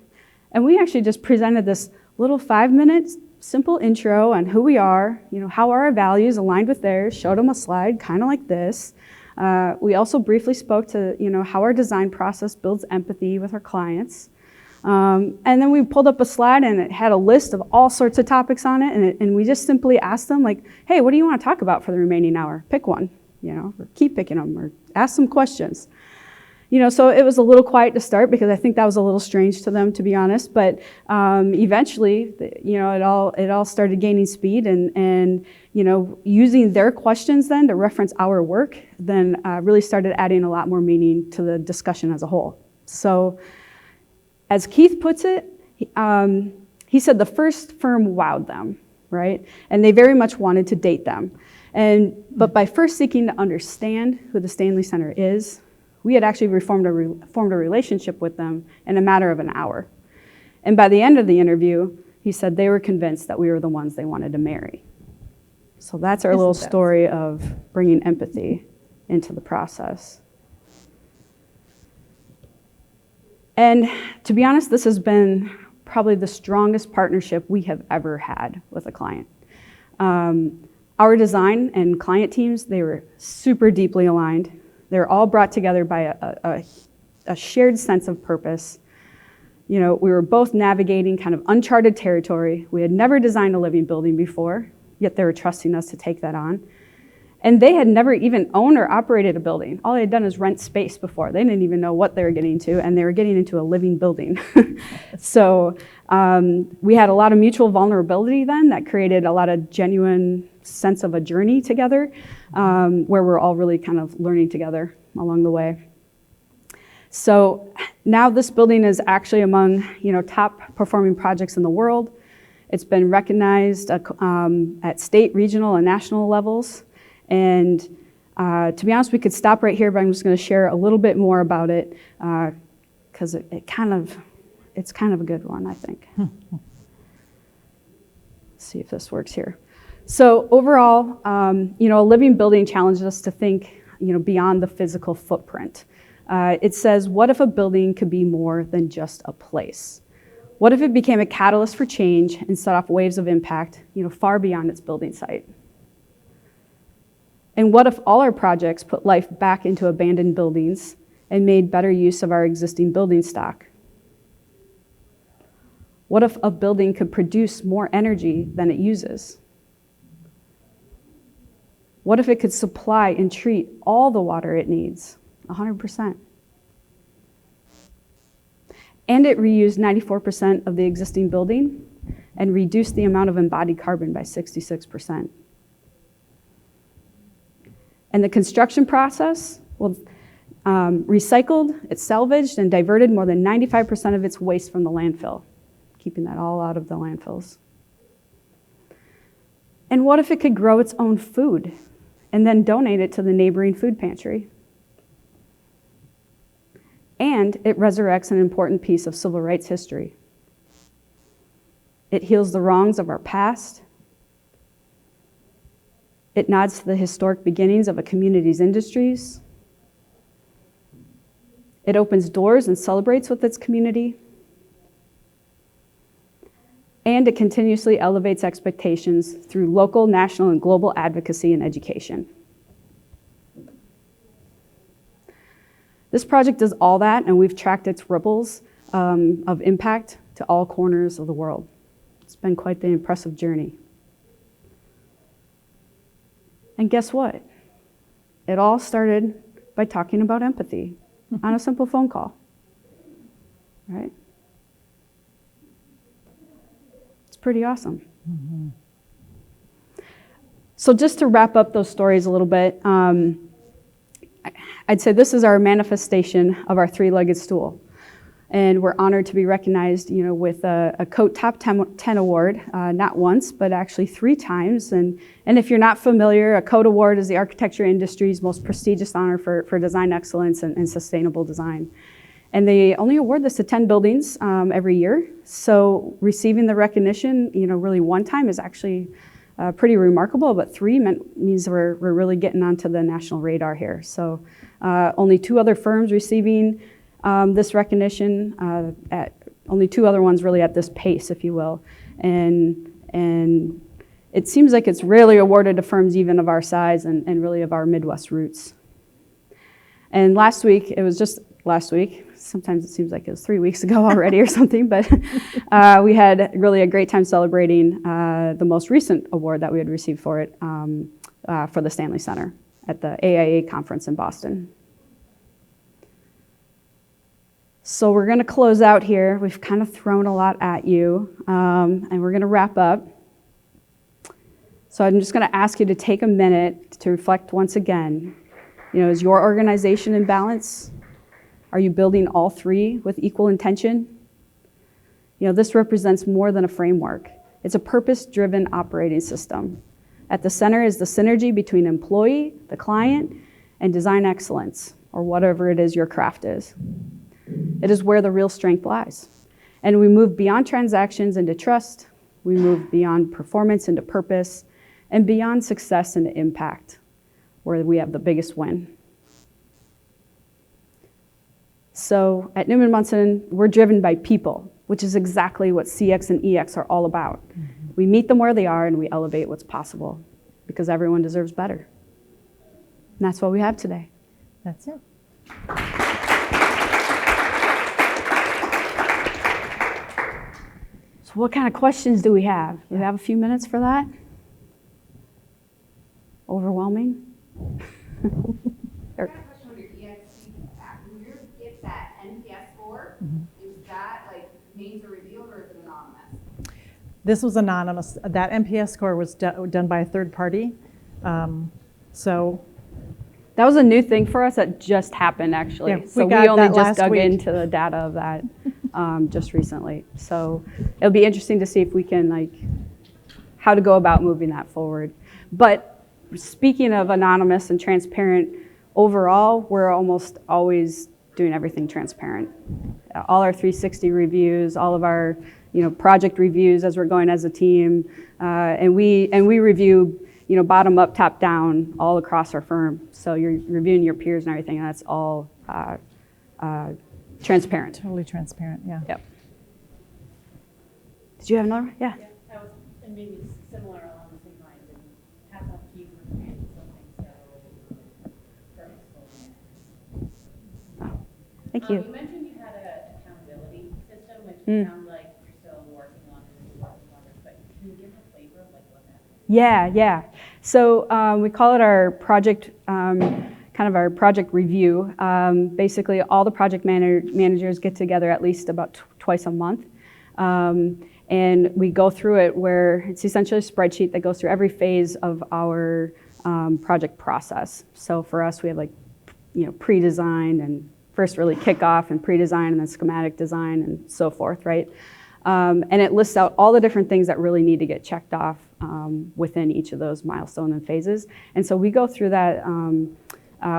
and we actually just presented this Little 5-minute simple intro on who we are, how are our values aligned with theirs, showed them a slide kind of like this. We also briefly spoke to how our design process builds empathy with our clients. And then we pulled up a slide and it had a list of all sorts of topics on it, and we just simply asked them like, hey, what do you want to talk about for the remaining hour? Pick one, or keep picking them, or ask some questions. So it was a little quiet to start because I think that was a little strange to them, to be honest. But eventually, it all started gaining speed, and using their questions then to reference our work, then really started adding a lot more meaning to the discussion as a whole. So, as Keith puts it, he said the first firm wowed them, right? And they very much wanted to date them. But by first seeking to understand who the Stanley Center is, we had actually formed a relationship with them in a matter of an hour. And by the end of the interview, he said they were convinced that we were the ones they wanted to marry. So that's our little story of bringing empathy into the process. And to be honest, this has been probably the strongest partnership we have ever had with a client. Our design and client teams, they were super deeply aligned. They were all brought together by a shared sense of purpose. We were both navigating kind of uncharted territory. We had never designed a living building before, yet they were trusting us to take that on. And they had never even owned or operated a building. All they had done is rent space before. They didn't even know what they were getting into, and they were getting into a living building. So we had a lot of mutual vulnerability then that created a lot of genuine sense of a journey together, where we're all really kind of learning together along the way. So now this building is actually among top performing projects in the world. It's been recognized at state, regional, and national levels. And to be honest, we could stop right here, but I'm just going to share a little bit more about it because it's kind of a good one, I think. Let's see if this works here. So overall, a living building challenges us to think, beyond the physical footprint. It says, what if a building could be more than just a place? What if it became a catalyst for change and set off waves of impact, far beyond its building site? And what if all our projects put life back into abandoned buildings and made better use of our existing building stock? What if a building could produce more energy than it uses? What if it could supply and treat all the water it needs, 100%? And it reused 94% of the existing building and reduced the amount of embodied carbon by 66%. And the construction process, recycled, it's salvaged, and diverted more than 95% of its waste from the landfill, keeping that all out of the landfills. And what if it could grow its own food and then donate it to the neighboring food pantry? And it resurrects an important piece of civil rights history. It heals the wrongs of our past. It nods to the historic beginnings of a community's industries. It opens doors and celebrates with its community. And it continuously elevates expectations through local, national, and global advocacy and education. This project does all that, and we've tracked its ripples of impact to all corners of the world. It's been quite the impressive journey. And guess what? It all started by talking about empathy on a simple phone call, right? It's pretty awesome. Mm-hmm. So just to wrap up those stories a little bit, I'd say this is our manifestation of our three-legged stool. And we're honored to be recognized, with a COAT Top 10 award, not once, but actually 3 times. And if you're not familiar, a COAT award is the architecture industry's most prestigious honor for design excellence and sustainable design. And they only award this to 10 buildings every year. So receiving the recognition, really one time is actually pretty remarkable, but 3 means we're really getting onto the national radar here. So only 2 other firms receiving this recognition, only 2 other ones really at this pace, if you will. And it seems like it's rarely awarded to firms even of our size and really of our Midwest roots. And last week, it was just last week, sometimes it seems like it was 3 weeks ago already or something, but we had really a great time celebrating the most recent award that we had received for it for the Stanley Center at the AIA conference in Boston. So we're going to close out here. We've kind of thrown a lot at you, and we're going to wrap up. So I'm just going to ask you to take a minute to reflect once again. You know, is your organization in balance? Are you building all three with equal intention? You know, this represents more than a framework. It's a purpose-driven operating system. At the center is the synergy between employee, the client, and design excellence, or whatever it is your craft is. It is where the real strength lies. And we move beyond transactions into trust. We move beyond performance into purpose, and beyond success into impact, where we have the biggest win. So at Newman Munson, we're driven by people, which is exactly what CX and EX are all about. Mm-hmm. We meet them where they are and we elevate what's possible, because everyone deserves better. And that's what we have today. That's it. So what kind of questions do we have? Do we have a few minutes for that? Overwhelming? I got a question on your EXP feedback. When you get that NPS score, is that like names are revealed or is it anonymous? This was anonymous. That NPS score was done by a third party. So that was a new thing for us that just happened, actually. Yeah, so we only just dug into the data of that just recently. So it'll be interesting to see if we can, how to go about moving that forward. But speaking of anonymous and transparent, overall, we're almost always doing everything transparent. All our 360 reviews, all of our project reviews as we're going as a team, and we review bottom up, top down, all across our firm. So you're reviewing your peers and everything, and that's all transparent. Totally transparent, yeah. Yep. Did you have another? Yeah. Yeah, that was, and maybe similar along the same lines, and hats off to you for creating something so purposeful. Thank you. You mentioned you had an accountability system, which sounds like you're still working on it, but can you give a flavor of what that is? Yeah. So we call it our project, kind of our project review. Basically, all the project managers get together at least about twice a month. And we go through it where it's essentially a spreadsheet that goes through every phase of our project process. So for us, we have pre-design and first really kickoff and pre-design and then schematic design and so forth, right? And it lists out all the different things that really need to get checked off within each of those milestones and phases. And so we go through that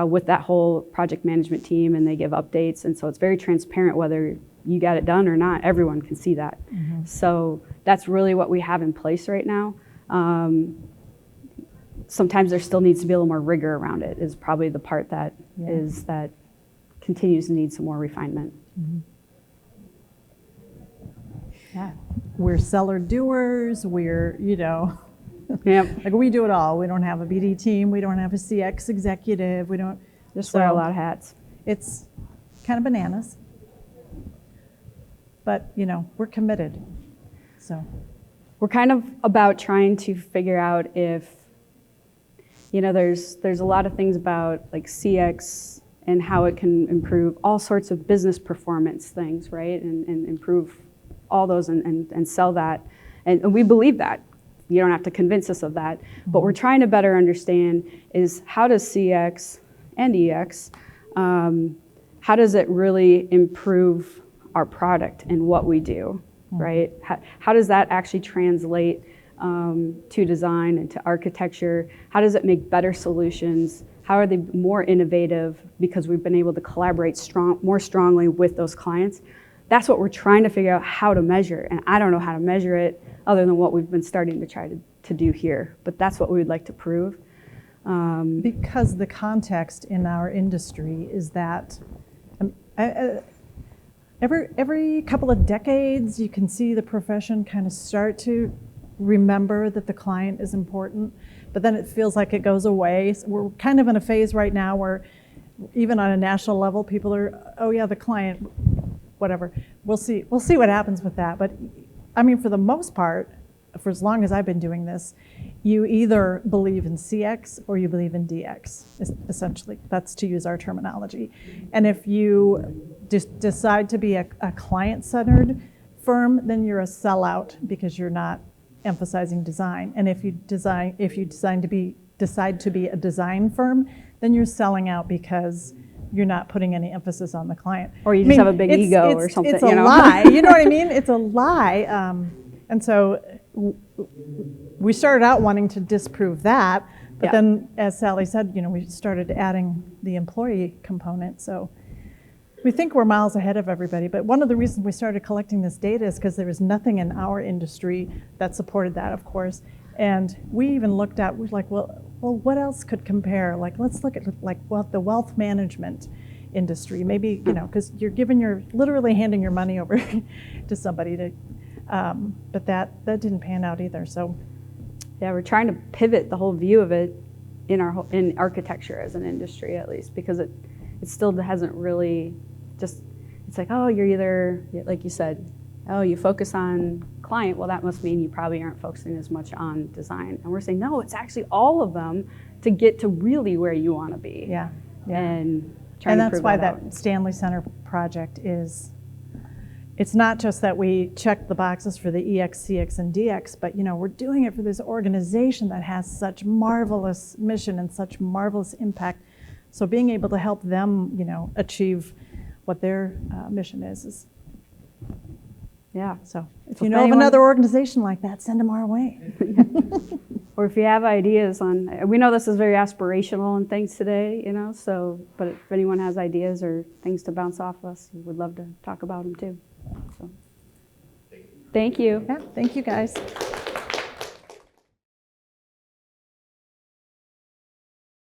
with that whole project management team, and they give updates. And so it's very transparent whether you got it done or not. Everyone can see that. Mm-hmm. So that's really what we have in place right now. Sometimes there still needs to be a little more rigor around it, is probably the part that that continues to need some more refinement. Mm-hmm. Yeah. We're seller doers, we're, Yep. we do it all. We don't have a BD team, we don't have a CX executive, we don't. Just wear a lot of hats. It's kind of bananas. But, we're committed, so. We're kind of about trying to figure out if, there's a lot of things about CX and how it can improve all sorts of business performance things, right? And improve all those and sell that. And we believe that. You don't have to convince us of that. But we're trying to better understand is how does CX and EX, how does it really improve our product and what we do, right? How does that actually translate to design and to architecture? How does it make better solutions? How are they more innovative because we've been able to collaborate more strongly with those clients? That's what we're trying to figure out how to measure. And I don't know how to measure it other than what we've been starting to try to do here. But that's what we would like to prove. Because the context in our industry is that every couple of decades, you can see the profession kind of start to remember that the client is important, but then it feels like it goes away. So we're kind of in a phase right now where even on a national level, people are, oh yeah, the client, whatever. We'll see what happens with that. But I mean, for the most part, for as long as I've been doing this, you either believe in CX or you believe in DX, essentially. That's to use our terminology. And if you decide to be a client-centered firm, then you're a sellout because you're not emphasizing design. And if you decide to be a design firm, then you're selling out because you're not putting any emphasis on the client. Or you just have a big ego or something. It's a lie. You know what I mean? It's a lie. And so we started out wanting to disprove that, but Yeah. then, as Sally said, we started adding the employee component. So we think we're miles ahead of everybody. But one of the reasons we started collecting this data is because there was nothing in our industry that supported that, of course. And we even looked at, we're like, well, what else could compare? Like, let's look at the wealth management industry. Maybe, because you're literally handing your money over to somebody to. But that didn't pan out either. So, Yeah, we're trying to pivot the whole view of it in architecture as an industry, at least, because it still hasn't really it's like, oh, you're either, like you said, oh, you focus on client, well, that must mean you probably aren't focusing as much on design. And we're saying, no, it's actually all of them to get to really where you want to be. yeah. And trying to that's prove why that out. that Stanley Center project is. It's not just that we check the boxes for the EX, CX, and DX, but we're doing it for this organization that has such marvelous mission and such marvelous impact. So being able to help them, achieve what their mission is. Yeah. So if So you if know of anyone- another organization like that, send them our way. Or if you have ideas we know this is very aspirational and things today, but if anyone has ideas or things to bounce off us, we would love to talk about them too. So, thank you. Yeah, thank you guys.